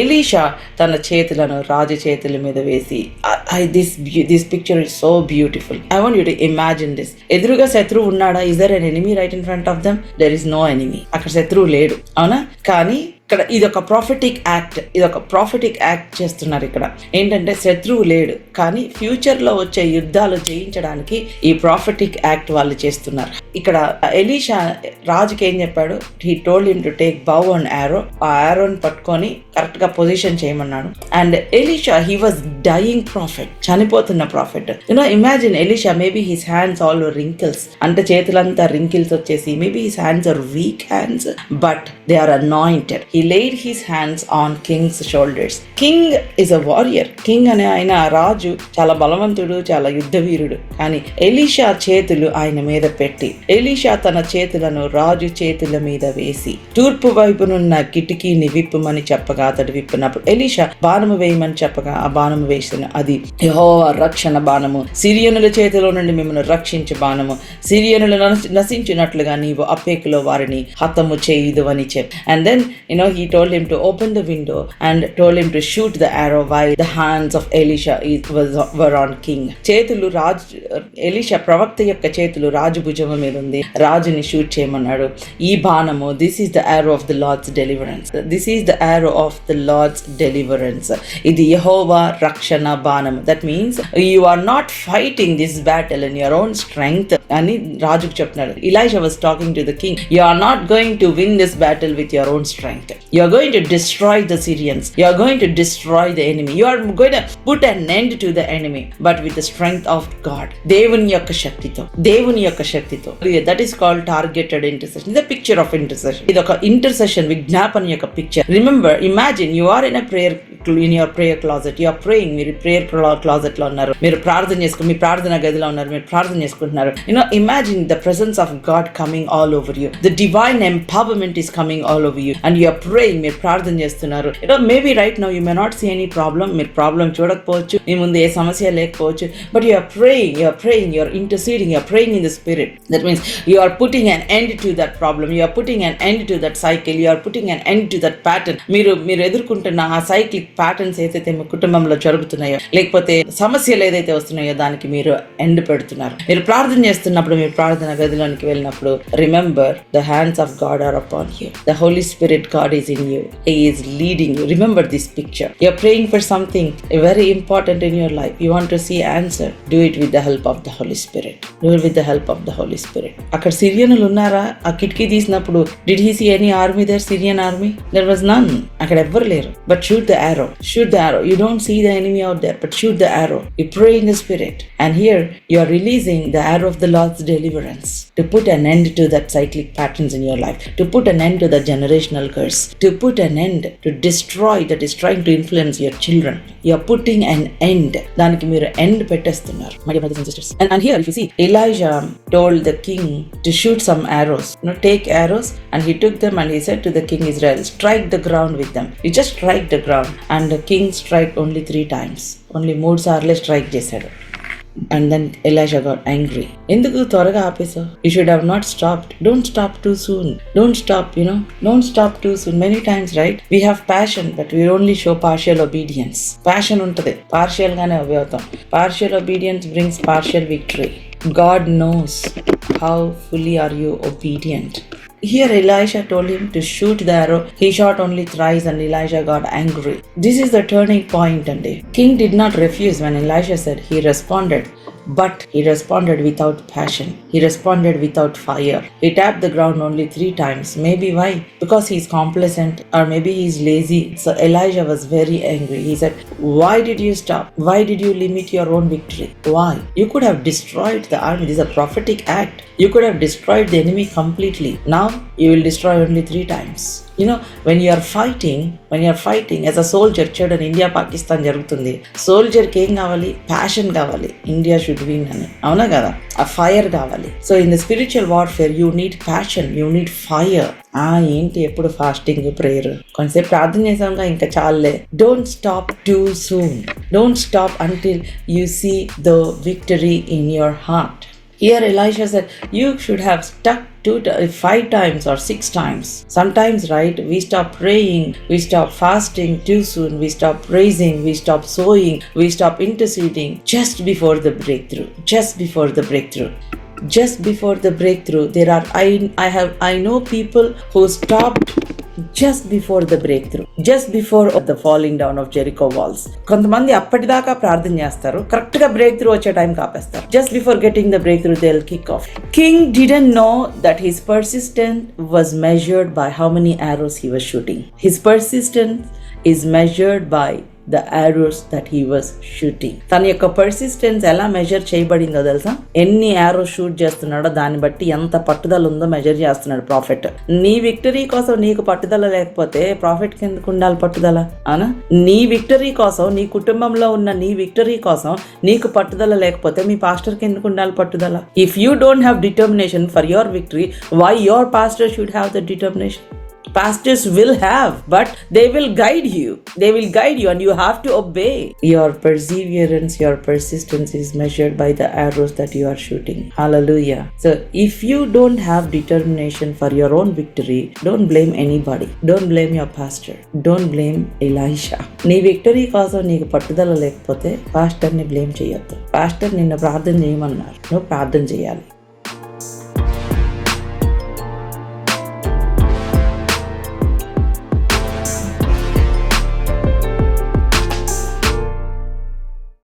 Elisha తన చేతులను రాజు చేతుల మీద వేసి, this picture is so beautiful. I want you to imagine this. ఎదురుగా శత్రువు ఉన్నాడా? Is there an enemy right in front of them? There is no enemy. అక్కడ శత్రువు లేడు, అవునా? కానీ ఇక్కడ ఇదొక ప్రాఫిటిక్ యాక్ట్ చేస్తున్నారు. ఇక్కడ ఏంటంటే శత్రువు లేడు, కానీ ఫ్యూచర్ లో వచ్చే యుద్ధాలు జయించడానికి ఈ ప్రాఫిటిక్ యాక్ట్ వాళ్ళు చేస్తున్నారు. ఇక్కడ ఎలీషా రాజుకి ఏం చెప్పాడు? He told him to take bow and arrow. ఆ యారోని పట్టుకొని కరెక్ట్ గా పొజిషన్ చేయమన్నాడు. And Elisha, he was dying prophet, చనిపోతున్న prophet. Imagine Elisha, maybe his hands all wrinkles, అంటే చేతులంతా రింకిల్స్ వచ్చేసి, maybe his hands are weak hands, but they are anointed. He laid his hands on king's shoulders. King is a warrior. King అనే ఆయన రాజు, చాలా బలవంతుడు, చాలా యుద్ధవీరుడు. కానీ Elisha చేతులు ఆయన మీద పెట్టి, ఎలీషా తన చేతులను రాజు చేతుల మీద వేసి, తూర్పు వైపునున్న కిటికీని విప్పుమని చెప్పగా అతడు విప్పినప్పుడు, ఎలీషా బాణము వేయమని చెప్పగా ఆ బాణము వేసిన, అది యెహోవా రక్షణ బాణము, సిరియనుల చేతిలో నుండి మిమ్మల్ని రక్షించే బాణము, సిరియనులు నశించినట్లుగా నీవు అపేకులో వారిని హతము చేయుదు అని చెప్పి. And then he told him to open the window and told him to shoot the arrow while the hands of Elisha were on king. చేతులు ఎలీషా ప్రవక్త యొక్క చేతులు రాజు భుజము మీద ఉంది. రాజుని షూట్ చేయమన్నాడు. ఈ బాణము, this is the arrow of the Lord's deliverance. This is the arrow of the Lord's deliverance. ఇది యెహోవా రక్షణ బాణము. That means you are not fighting this battle in your own strength అని రాజుకు చెప్తున్నాడు. Elisha was talking to the king. You are not going to win this battle with your own strength. You are going to destroy the Syrians. You are going to destroy the enemy. You are going to put an end to the enemy, but with the strength of God. దేవుని యొక్క శక్తితో. That is called targeted intercession. It's a picture of intercession. ఇది ఒక intercession, విజ్ఞాపన యొక్క picture. Remember, imagine you are in your prayer closet. You are praying. మీరు prayer closet లో ఉన్నారు. మీరు ప్రార్థన చేసుకుంటున్నారు. మీ ప్రార్థన గదిలో ఉన్నారు. మీరు ప్రార్థన చేసుకుంటున్నారు. Imagine the presence of God coming all over you. The divine empowerment is coming all over you. And you are praying. మీరు ప్రార్థన చేస్తున్నారు. Maybe right now you may not see any problem. మీరు ప్రాబ్లం చూడకపోవచ్చు. మీ ముందు ఏ సమస్య లేకపోవచ్చు. But you are praying. You are interceding. You are praying in the spirit. That means you are putting an end to that problem. You are putting an end to that cycle. You are putting an end to that pattern. మీరు ఎదుర్కొంటున్న ఆ cyclic patterns ఏదైతే మీ కుటుంబంలో జరుగుతున్నాయో, లేకపోతే సమస్యలు ఏదైతే వస్తున్నాయో దానికి మీరు ఎండ్ పెడుతున్నారు. మీరు ప్రార్థన చేస్తున్నప్పుడు, మీరు ప్రార్థన గదిలోనికి వెళ్ళినప్పుడు, remember the hands of God are upon you. The holy spirit God is in you. He is leading you. Remember this picture. You are praying for something very important in your life. You want to see answer. Do it with the help of the Holy Spirit. Do it with the help of the Holy Spirit. అక్కడ సిరియనులు ఉన్నారా? ఆ కిటికీ తీసినప్పుడు did he see any army there? Syrian army? There was none. అక్కడ ఎవ్వరు లేరు. But shoot the arrow. You don't see the enemy out there, but shoot the arrow. You pray in the spirit. And here you are releasing the arrow of the Lord's deliverance to put an end to that cyclic patterns in your life, to put an end to the generational curse, to put an end to destroy that is trying to influence your children. You are putting an end. దానికి మీరు end పెట్టేస్తున్నారు, my dear brothers and sisters. And here if you see, Elijah told the king to shoot some arrows. Take arrows, and he took them and he said to the king Israel, strike the ground with them. You just strike the ground. And the king struck only 3 times. Only 3 సార్లే strike చేశాడు. And then Elisha got angry. ఎందుకు త్వరగా ఆపేసావు? You should have not stopped. Don't stop too soon. Don't stop too soon. Many times, right? We have passion, but we only show partial obedience. Passion ఉంటది, partial గానే అవుతాం. Partial obedience brings partial victory. God knows how fully are you obedient. Here Elisha told him to shoot the arrow. He shot only thrice and Elisha got angry. This is the turning point. And the king did not refuse when Elisha said. He responded. But he responded without passion. He responded without fire. He tapped the ground only 3 times. Maybe why? Because he's complacent, or maybe he's lazy. So Elijah was very angry. He said, why did you stop? Why did you limit your own victory? Why? You could have destroyed the army. This is a prophetic act. You could have destroyed the enemy completely. Now you will destroy only 3 times. When you are fighting as a soldier, చూడండి India Pakistan జరుగుతుంది. సోల్జర్కి ఏం కావాలి? Passion కావాలి. India should win అని, అవునా కదా? ఆ fire కావాలి. So in the spiritual warfare you need passion, you need fire. ఏంటి ఎప్పుడు ఫాస్టింగ్, ప్రేయర్, కొంతసేపు ప్రార్థన చేసాంగా ఇంకా చాలే. Don't stop too soon. Don't stop until you see the victory in your heart. Here Elisha said, you should have stuck 5 times or 6 times. Sometimes, right, we stop praying, we stop fasting too soon, we stop praising, we stop sowing, we stop interceding just before the breakthrough. Just before the breakthrough. Just before the breakthrough. I know people who stopped just before the breakthrough, just before the falling down of Jericho walls. కొంతమంది అప్పటిదాకా ప్రార్థన చేస్తారు, correct గా break through వచ్చే time కాపేస్తారు. Just before getting the breakthrough they'll kick off. King didn't know that his persistence was measured by how many arrows he was shooting. His persistence is measured by the arrows that he was shooting. తన యొక్క persistence ఎలా measure చేయబడిందో తెలుసా? ఎన్ని arrows shoot చేస్తున్నాడో దాన్ని బట్టి ఎంత పట్టుదల ఉందో మెజర్ చేస్తున్నాడు ప్రాఫిట్. నీ విక్టరీ కోసం నీకు పట్టుదల లేకపోతే ప్రాఫిట్ కి ఎందుకు ఉండాలి పట్టుదల? అవునా? నీ విక్టరీ కోసం, నీ కుటుంబంలో ఉన్న నీ విక్టరీ కోసం నీకు పట్టుదల లేకపోతే మీ పాస్టర్ కి ఎందుకు ఉండాలి పట్టుదల? If you don't have determination for your victory, why your pastor should have the determination? Pastors will have, but they will guide you. They will guide you and you have to obey. Your perseverance, your persistence is measured by the arrows that you are shooting. Hallelujah. So if you don't have determination for your own victory, don't blame anybody. Don't blame your pastor. Don't blame Elisha. నీ victory కోసం నీకు పట్టుదల లేకపోతే పాస్టర్ని blame చేయొద్దు. Pastor నిన్ను ప్రార్థన చేయమన్నారు, నువ్వు ప్రార్థన చేయాలి.